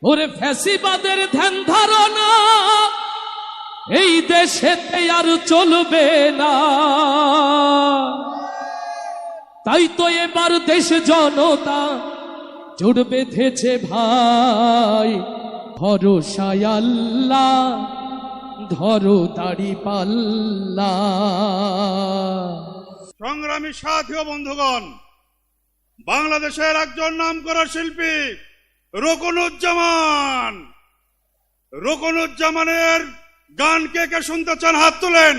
ওরে ফ্যাসিবাদের ধ্যান ধারণা এই দেশেতে আর চলবে না। তাই তো এবার দেশ জনতা জোট বেঁধেছে ভাই, ভরসায় আল্লাহ ধরো দাড়ি পাল্লা। সংগ্রামী সাথী ও বন্ধুগণ, বাংলাদেশের একজন নামকরা শিল্পী রোকনুজ্জামানের গান কে কে শুনতে চান হাত তোলেন।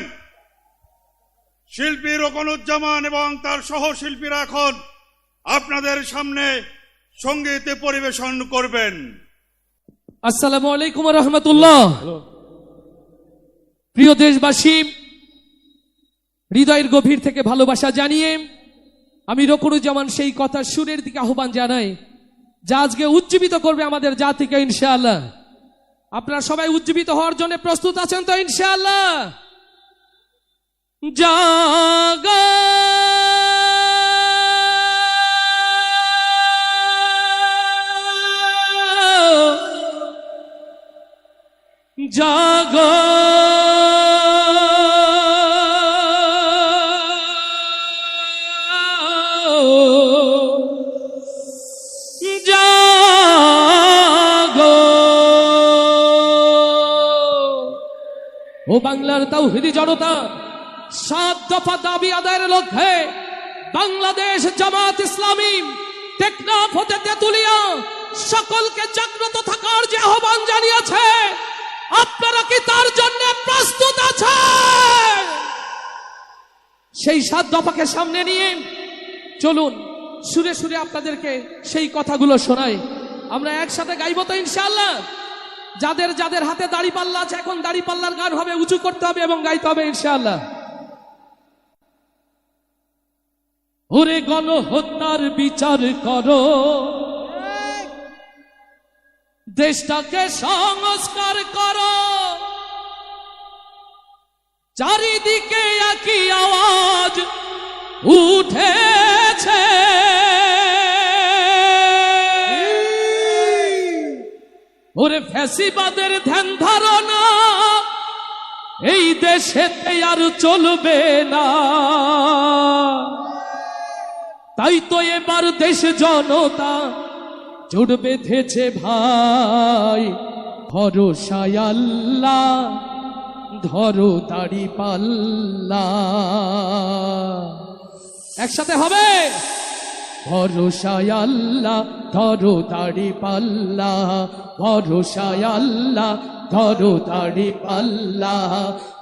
শিল্পী রোকনুজ্জামান এবং তার সহশিল্পীরা এখন আপনাদের সামনে সঙ্গীত পরিবেশন করবেন। আসসালামু আলাইকুম ওয়া রাহমাতুল্লাহ। প্রিয় দেশবাসী, হৃদয়ের গভীর থেকে ভালোবাসা জানিয়ে আমি রোকনুজ্জামান সেই কথা সুরের দিকে আহ্বান জানাই যা আজকে উজ্জীবিত করবে আমাদের জাতিকে ইনশাআল্লাহ। আপনারা সবাই উজ্জীবিত হওয়ার জন্য প্রস্তুত আছেন তো ইনশাআল্লাহ? জাগো জাগো ও বাংলার তাওহীদি জনতা, 7 দফা দাবি আদায়ের লক্ষ্যে বাংলাদেশ জামাত ইসলামী টেকনাফ হতে তেতুলিয়া সকলকে জাগ্রত থাকার যে আহ্বান জানিয়েছে, আপনারা কি তার জন্য প্রস্তুত আছেন? সেই 7 দফাকে সামনে নিয়ে চলুন সুরে সুরে আপনাদেরকে সেই কথাগুলো শোনাই। আমরা একসাথে গাইব তো ইনশাআল্লাহ? যাদের যাদের হাতে দাড়ি পাল্লা আছে এখন দাড়ি পাল্লার গান হবে, উঁচু করতে হবে এবং গাইতে হবে ইনশাআল্লাহ। ওরে গণহত্যার বিচার করো, দেশটাকে সংস্কার করো, চারিদিকে একই আওয়াজ উঠেছে। ওরে ফ্যাসিবাদের ধ্যান ধারণা এই দেশেতে আর চলবে না। তাই তো এবার দেশ জনতা জোট বেঁধেছে ভাই, ভরসায় আল্লাহ ধরো দাড়ি পাল্লা। একসাথে হবে, ভরসায় আল্লাহ ধরো দাড়ি পাল্লা, ভরসায় আল্লাহ ধরো দাড়ি পাল্লা,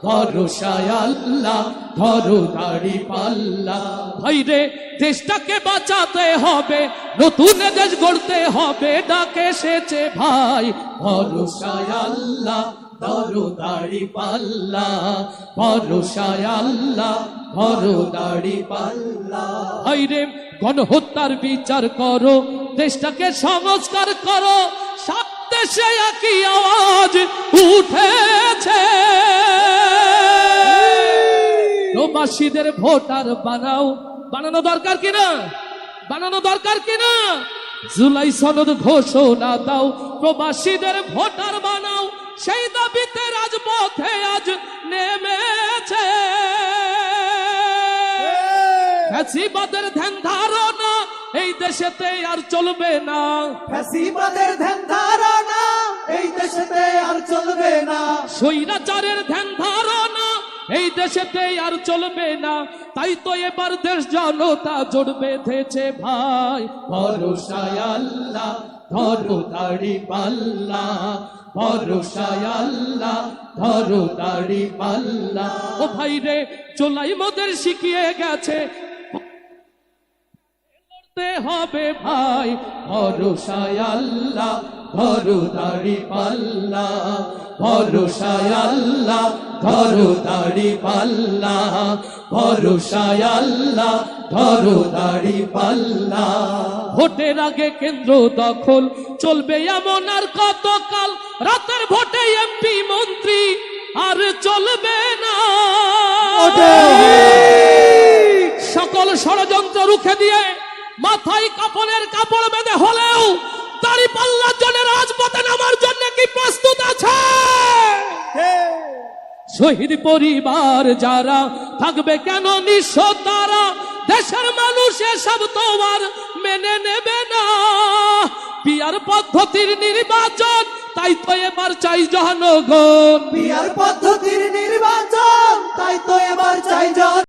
ভরসায় আল্লাহ ধরো দাড়ি পাল্লা। ভাইরে দেশটাকে বাঁচাতে হবে, নতুন দেশ গড়তে হবে, ডাকে এসেছে ভাই, ভরসায় আল্লাহ ধরো দাড়ি পাল্লা, ভরসায় আল্লাহ ধরো দাড়ি পাল্লা। ভাইরে গণহত্যার বিচার করো, দেশটাকে সংস্কার করো, সব দেশে একই আওয়াজ উঠেছে। প্রবাসীদের ভোটার বানাও, বানানো দরকার কিনা? বানানো দরকার কিনা? জুলাই সনদ ঘোষণা দাও, প্রবাসীদের ভোটার বানাও, সেই দাবিতে রাজপথে আজ নেমেছে। ফ্যাসিবাদের ধ্যান ধারণা এই দেশেতে আর চলবে না। ফ্যাসিবাদের ধ্যান ধারণা এই দেশেতে আর চলবে না। স্বৈরাচারের ধ্যান ধারণা এই দেশেতে আর চলবে না। তাই তো এবার দেশ জনতা জোট বেঁধেছে ভাই, ভরসায় আল্লাহ ধরো দাড়ি পাল্লা, ভরসায় আল্লাহ ধরো দাড়ি পাল্লা। ও ভাই রে, চোলাই মোদের শিখিয়ে গেছে হবে ভাই, ভরসায় আল্লাহ ধরো দাড়ি পাল্লা, ভরসায় আল্লাহ ধরো দাড়ি পাল্লা, ভরসায় আল্লাহ ধরো দাড়ি পাল্লা। ভোটের আগে কেন্দ্র দখল চলবে এমন আর কতকাল, রাতের ভোটে এমপি মন্ত্রী আর চলবে না। সকল ষড়যন্ত্র রুখে দিয়ে মাথায় কাপড়ের কাপড় বেঁধে হলেও দাড়ি পাল্লার জন্য রাজপথে নামা শহীদ পরিবার যারা থাকবে কেন নিঃস্ব তারা, দেশের মানুষ এসব তো আর মেনে নেবে না। পিয়ার পদ্ধতির নির্বাচন তাই তো এবার চাই জনগণ, পিয়ার পদ্ধতির নির্বাচন তাই তো এবার চাই জন